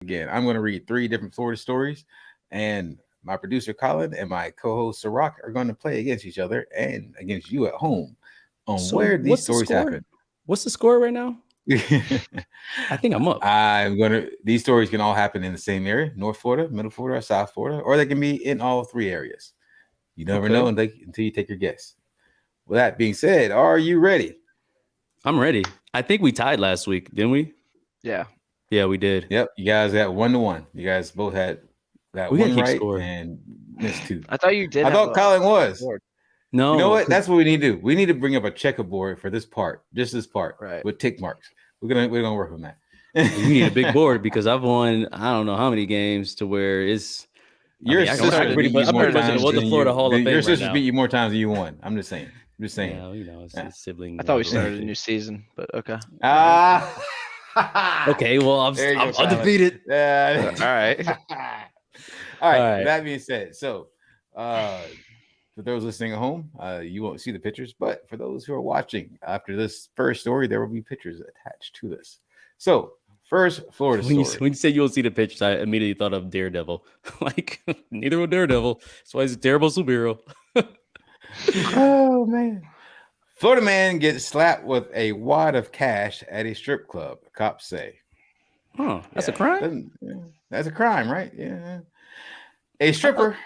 again. I'm going to read 3 different Florida stories, and my producer Colin and my co-host Sirach are going to play against each other and against you at home on where these stories happen. What's the score right now? I think I'm up. These stories can all happen in the same area: North Florida, Middle Florida, or South Florida, or they can be in all 3 areas. You never know until you take your guess. With that being said, are you ready? I'm ready. I think we tied last week, didn't we? Yeah. Yeah, we did. Yep. You guys got 1-1. You guys both had that one right and missed 2. I thought you did. I thought Colin was. No. You know what? That's what we need to do. We need to bring up a checkerboard for this part, just this part, with tick marks. We're gonna work on that. You need a big board because I've won I don't know how many games to where it's. Your sister beat you more times than your sister beat you more times than you won. I'm just saying. Yeah, you know, it's a sibling. I thought we started a new season, but okay. Okay, well, I'm undefeated. All right. All right. That being said, so for those listening at home, you won't see the pictures, but for those who are watching after this first story, there will be pictures attached to this. So, first Florida story. When you said you won't see the pictures, I immediately thought of Daredevil. Like, neither will Daredevil. That's why he's a terrible superhero. Oh, man. Florida man gets slapped with a wad of cash at a strip club, cops say. Oh, that's a crime? That's a crime, right? Yeah. A stripper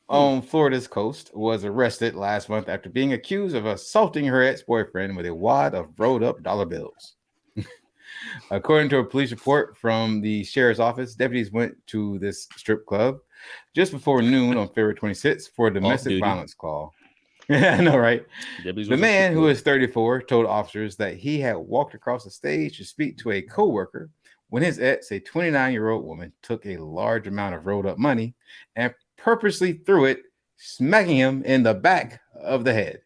on Florida's coast was arrested last month after being accused of assaulting her ex-boyfriend with a wad of rolled up dollar bills. According to a police report from the sheriff's office, deputies went to this strip club just before noon on February 26th for a domestic violence call. Yeah, I know, right? The man, who is 34, told officers that he had walked across the stage to speak to a co-worker when his ex, a 29-year-old woman, took a large amount of rolled up money and purposely threw it, smacking him in the back of the head.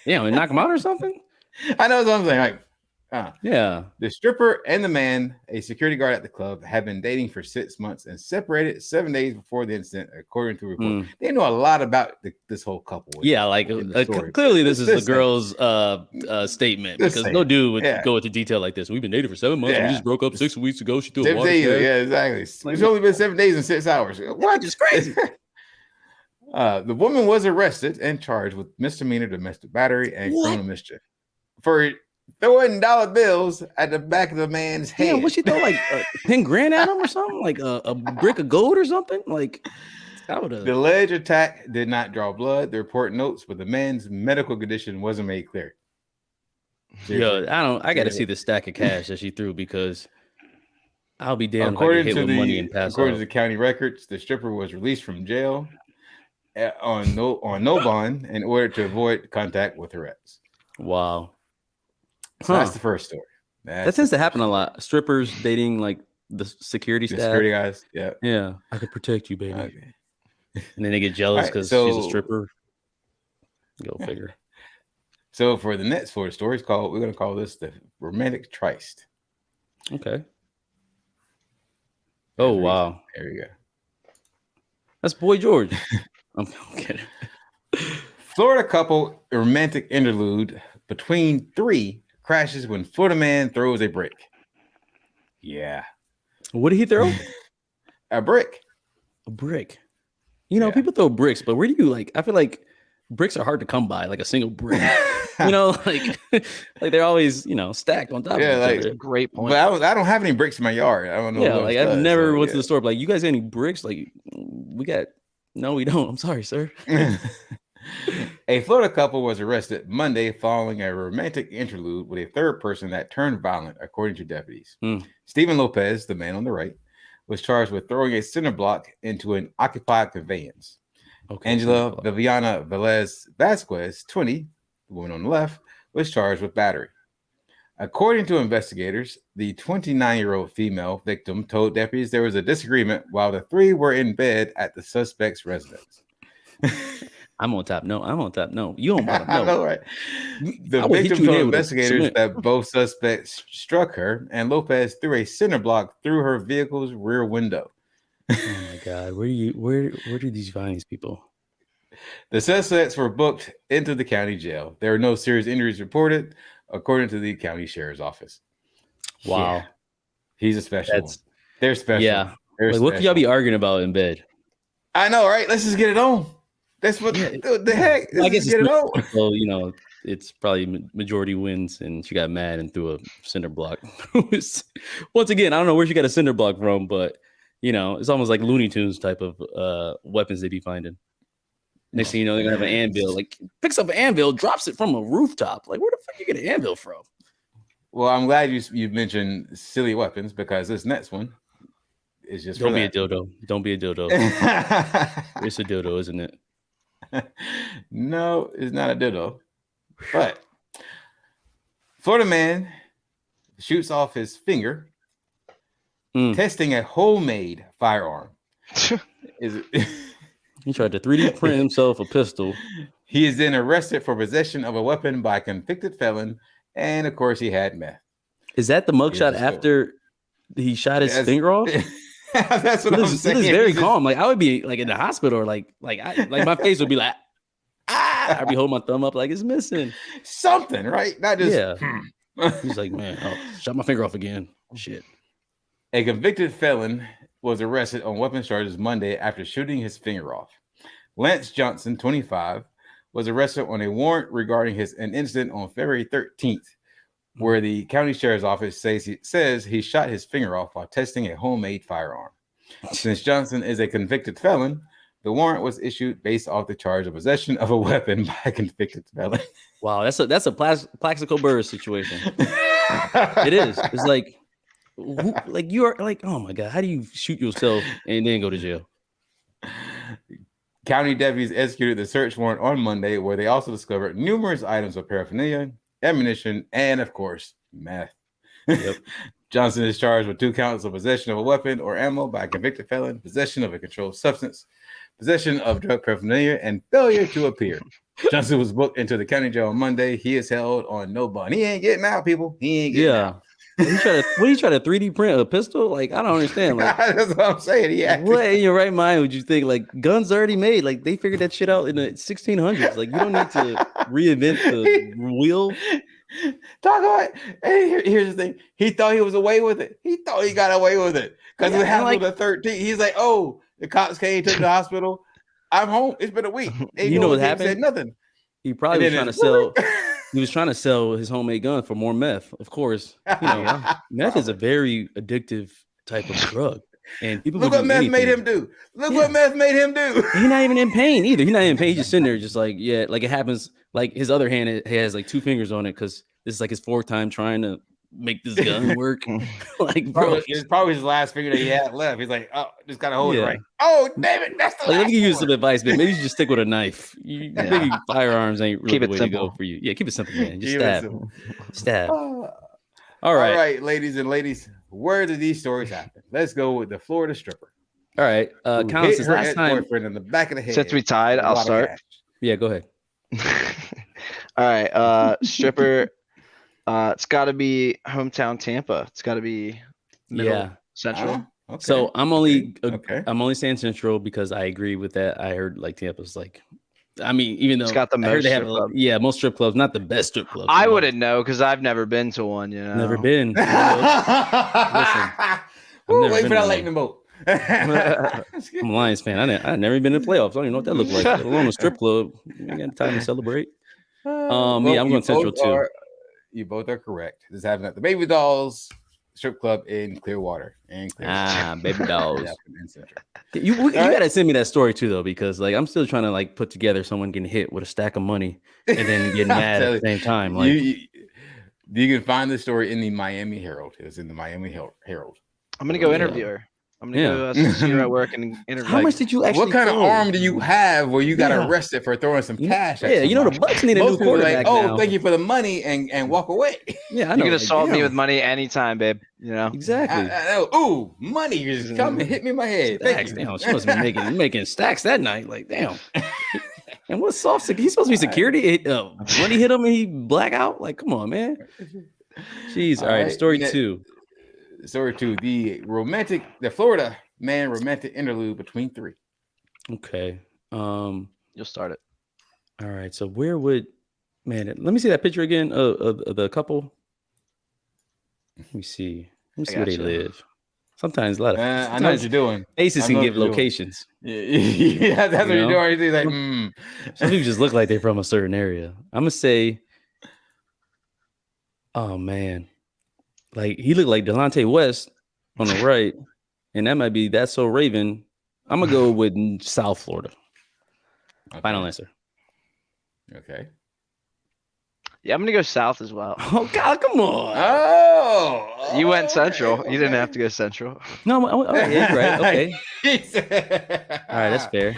Yeah, knock him out or something? I know what I'm saying. Like, yeah. The stripper and the man, a security guard at the club, have been dating for 6 months and separated 7 days before the incident, according to a report. They know a lot about this whole couple. Yeah, like clearly this is the girl's statement because no dude would go into detail like this. We've been dating for 7 months. We just broke up 6 weeks ago. She threw a water. Yeah, exactly. It's only been 7 days and 6 hours. What? It's crazy. The woman was arrested and charged with misdemeanor domestic battery and criminal mischief for throwing dollar bills at the back of the man's head. Yeah, what she throw, like 10 grand at him or something? Like a brick of gold or something? Like, the alleged attack did not draw blood, the report notes, but the man's medical condition wasn't made clear. Seriously. Yo, I got to see the stack of cash that she threw because I'll be damned if I get hit with money and pass According to the county records, the stripper was released from jail on no bond in order to avoid contact with her ex. Wow. So that's the first story. That tends to happen a lot. Strippers dating like the security staff. Security guys. Yeah. Yeah. I could protect you, baby. Okay. And then they get jealous because she's a stripper. Go figure. So for the next Florida story, we're going to call this the romantic tryst. Okay. Oh, wow. There you go. That's Boy George. I'm kidding. Florida couple romantic interlude between 3 crashes when Florida man throws a brick. Yeah. What did he throw? A brick. A brick. You know, people throw bricks, but where do you I feel like bricks are hard to come by, like a single brick. like they're always, stacked on top of each other. Great point. But I don't have any bricks in my yard. I don't know. Yeah, like I've never went to the store. But like, you guys got any bricks? Like, no, we don't. I'm sorry, sir. A Florida couple was arrested Monday following a romantic interlude with a third person that turned violent, according to deputies. Stephen Lopez, the man on the right, was charged with throwing a cinder block into an occupied conveyance. Angela Viviana Velez Vasquez, 20, the woman on the left, was charged with battery. According to investigators, the 29-year-old female victim told deputies there was a disagreement while the 3 were in bed at the suspect's residence. I'm on top. No, I'm on top. No, you on bottom. No. I know, right? The victim told investigators that both suspects struck her, and Lopez threw a cinder block through her vehicle's rear window. Oh my God! Where do these find these people? The suspects were booked into the county jail. There were no serious injuries reported, according to the county sheriff's office. Wow, yeah. He's a special one. They're special. Yeah. They're Like, what could y'all be arguing about in bed? I know, right? Let's just get it on. That's what the heck. Well, I guess Let's get it on. So, it's probably majority wins, and she got mad and threw a cinder block. Once again, I don't know where she got a cinder block from, but it's almost like Looney Tunes type of weapons they be finding. Next thing you know, they're gonna have an anvil. Like, picks up an anvil, drops it from a rooftop. Like, where the fuck you get an anvil from? Well, I'm glad you mentioned silly weapons, because this next one is just Don't be a dildo. Don't be a dildo. It's a dildo, isn't it? No, it's not a dildo. But Florida man shoots off his finger testing a homemade firearm. He tried to 3D print himself a pistol. He is then arrested for possession of a weapon by a convicted felon, and of course he had meth. Is that the mugshot after he shot his finger off? That's what I'm saying. It is very calm. Like, I would be like in the hospital, or like my face would be like, I'd be holding my thumb up like it's missing something, right? Not just He's like, man, shot my finger off again. Shit. A convicted felon was arrested on weapons charges Monday after shooting his finger off. Lance Johnson, 25, was arrested on a warrant regarding an incident on February 13th, where the county sheriff's office says he shot his finger off while testing a homemade firearm. Since Johnson is a convicted felon, the warrant was issued based off the charge of possession of a weapon by a convicted felon. Wow, that's a Plaxico Burress situation. It is. It's like you are like, oh my God, how do you shoot yourself and then go to jail? County deputies executed the search warrant on Monday, where they also discovered numerous items of paraphernalia, ammunition, and of course, meth. Yep. Johnson is charged with 2 counts of possession of a weapon or ammo by a convicted felon, possession of a controlled substance, possession of drug paraphernalia, and failure to appear. Johnson was booked into the county jail on Monday. He is held on no bond. He ain't getting out, people. He ain't getting out. What you try to 3D print a pistol? Like, I don't understand. Like, that's what I'm saying. What in your right mind would you think? Like, guns already made. Like, they figured that shit out in the 1600s. Like, you don't need to reinvent the wheel. Talk about it. Hey, here's the thing. He thought he was away with it. He thought he got away with it because it happened on the 13th. He's like, oh, the cops came to the hospital. I'm home. It's been a week. You know what happened? Said nothing. He probably was trying to sell. He was trying to sell his homemade gun for more meth. Of course, meth is a very addictive type of drug, and people look what meth made him do. Look what meth made him do. He's not even in pain either. He's not in pain. He's just sitting there, just like like it happens. Like his other hand has like 2 fingers on it because this is like his 4th time trying to make this gun work. Like, bro, it's probably his last finger that he had left. He's like, oh, just gotta hold it right. Oh, damn it, that's the let me give you one. some advice, man. Maybe you just stick with a knife. Firearms ain't really the way to go for you. Yeah, keep it simple, man. Just stab. All right, ladies and ladies, where did these stories happen? Let's go with the Florida stripper. All right, Colin, since last time, boyfriend in the back of the head. Since we tied, I'll start. Yeah, go ahead. All right, stripper. It's got to be hometown Tampa. It's got to be central. Okay. So I'm only saying central because I agree with that. I heard like Tampa's like, I mean, even though it's got the most strip club. Most strip clubs, not the best strip clubs. I wouldn't know because I've never been to one. Never been. Listen, wait for that lightning bolt. I'm a Lions fan. I've never been in the playoffs. I don't even know what that looks like. Let alone a strip club. You got time to celebrate. I'm going central too. You both are correct. This happened at the Baby Dolls strip club in Clearwater. Baby Dolls. You gotta send me that story too, though, because like I'm still trying to like put together someone getting hit with a stack of money and then getting mad at the same time. Like you can find the story in the Miami Herald. It was in the Miami Herald. I'm gonna go interview her. I'm gonna go see her at work and interview. How much did you actually? What kind of arm do you have where you got arrested for throwing some cash? Yeah, you know the Bucks need a new quarterback. Like, thank you for the money and walk away. Yeah, I know. You can assault me with money anytime, babe. You know exactly. Money! You just come and hit me in my head. Stacks, damn, she must be making stacks that night. Like damn. And what's soft? He's supposed to be security. Money hit him and he black out. Like come on, man. Jeez. All right. Story 2. Story 2, the Florida man romantic interlude between 3. Okay. You'll start it. All right. So where would let me see that picture again of the couple. Let me see where they live. Sometimes a lot of. I know what you're doing. Faces I can know give what you're doing. locations. Yeah, that's what you're doing. You're like, Some people just look like they're from a certain area. I'm gonna say, oh man, like he looked like Delonte West on the right, and that might be That's So Raven. I'm gonna go with South Florida. Okay. Final answer. Okay. Yeah, I'm gonna go south as well. Oh God, come on! Oh, You went central. okay. You didn't have to go central. No, yeah, you're right. Okay, All all right, that's fair.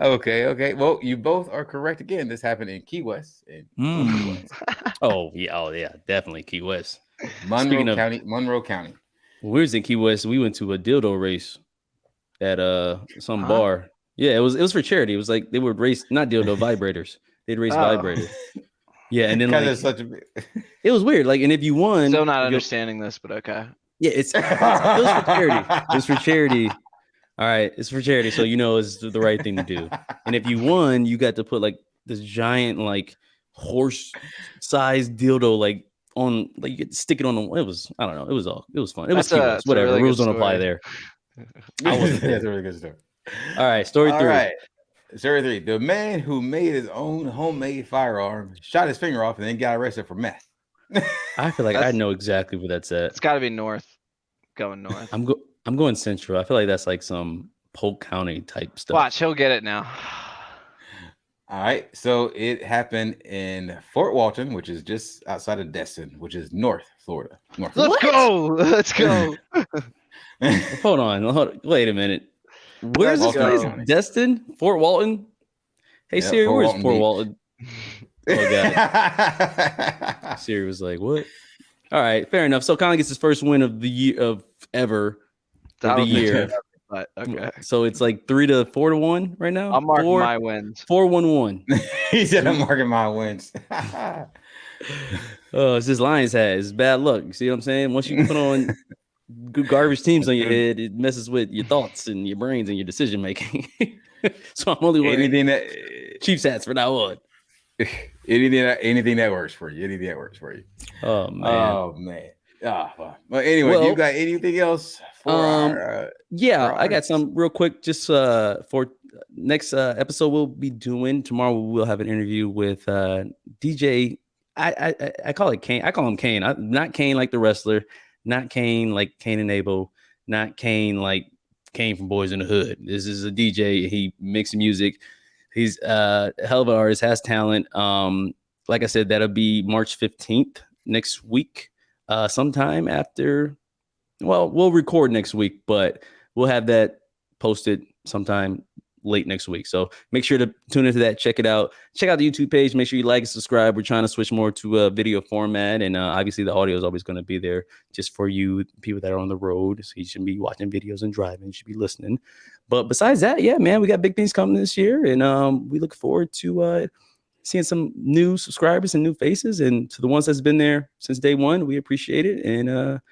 Okay. Well, you both are correct again. This happened in Key West. Key West. Oh yeah, definitely Key West. Monroe County. When we was in Key West, we went to a dildo race at some bar. Yeah, it was for charity. It was like they would race not dildo vibrators. They'd race vibrators. Yeah, and then like it was weird. Like, and if you won, still not understanding this, but okay. Yeah, it was for charity. It's for charity. All right, it's for charity, so you know it's the right thing to do. And if you won, you got to put like this giant like horse-sized dildo like on like you get to stick it on the. It was I don't know. It was fun. It was whatever. Really rules don't apply there. I wasn't there. That's a really good story. All right, story 3. All right. Story 3. The man who made his own homemade firearm shot his finger off and then got arrested for meth. I feel like I know exactly where that's at. It's got to be north. Going north. I'm going central. I feel like that's like some Polk County type stuff. Watch, he'll get it now. All right. So it happened in Fort Walton, which is just outside of Destin, which is North Florida. Let's go. Hold on. Wait a minute. Where's this place? Destin? Fort Walton? Hey, yep, Siri, where's Fort Walton? Oh, God. Siri was like, what? All right, fair enough. So Colin gets his first win of the year of ever for the year. But okay. So it's like 3-4-1 right now. I'll mark my wins. 4-1-1. He said I'm marking my wins. Oh, it's this Lions hat. It's bad luck. You see what I'm saying? Once you put on garbage teams on your head, it messes with your thoughts and your brains and your decision making. So I'm only wearing anything that Chiefs hats for now on. Anything that works for you. Oh man. Well, anyway, you got anything else for I got some real quick just for next episode we'll be doing tomorrow. We'll have an interview with DJ. I call it Kane. I call him Kane. Not Kane like the wrestler, not Kane like Kane and Abel, not Kane like Kane from Boys in the Hood. This is a DJ. He makes music. He's a hell of an artist, has talent. Like I said, that'll be March 15th next week. Sometime after, well, we'll record next week, but we'll have that posted sometime late next week. So make sure to tune into that. Check it out. Check out the YouTube page. Make sure you like and subscribe. We're trying to switch more to a video format. And obviously the audio is always going to be there just for you people that are on the road. So you shouldn't be watching videos and driving. You should be listening. But besides that, yeah, man, we got big things coming this year. And we look forward to seeing some new subscribers and new faces. And to the ones that's been there since day one, we appreciate it. And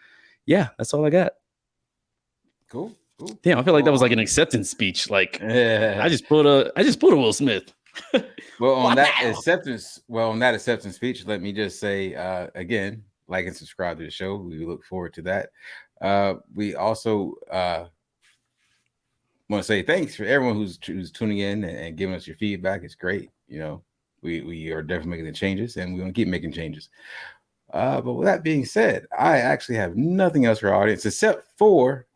yeah, that's all I got. Cool. Damn, I feel like that was like an acceptance speech. Like I just put a Will Smith. Well, on that acceptance speech, let me just say again, like and subscribe to the show. We look forward to that. We also want to say thanks for everyone who's tuning in and giving us your feedback. It's great. You know, we are definitely making the changes, and we want to keep making changes. But with that being said, I actually have nothing else for our audience except for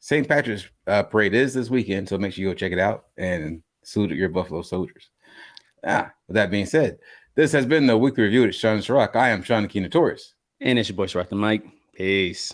St. Patrick's Parade is this weekend, so make sure you go check it out and salute your Buffalo Soldiers. With that being said, this has been the weekly review at Sean Rock. I am Sean the King Notorious. And it's your boy Rock the Mike. Peace.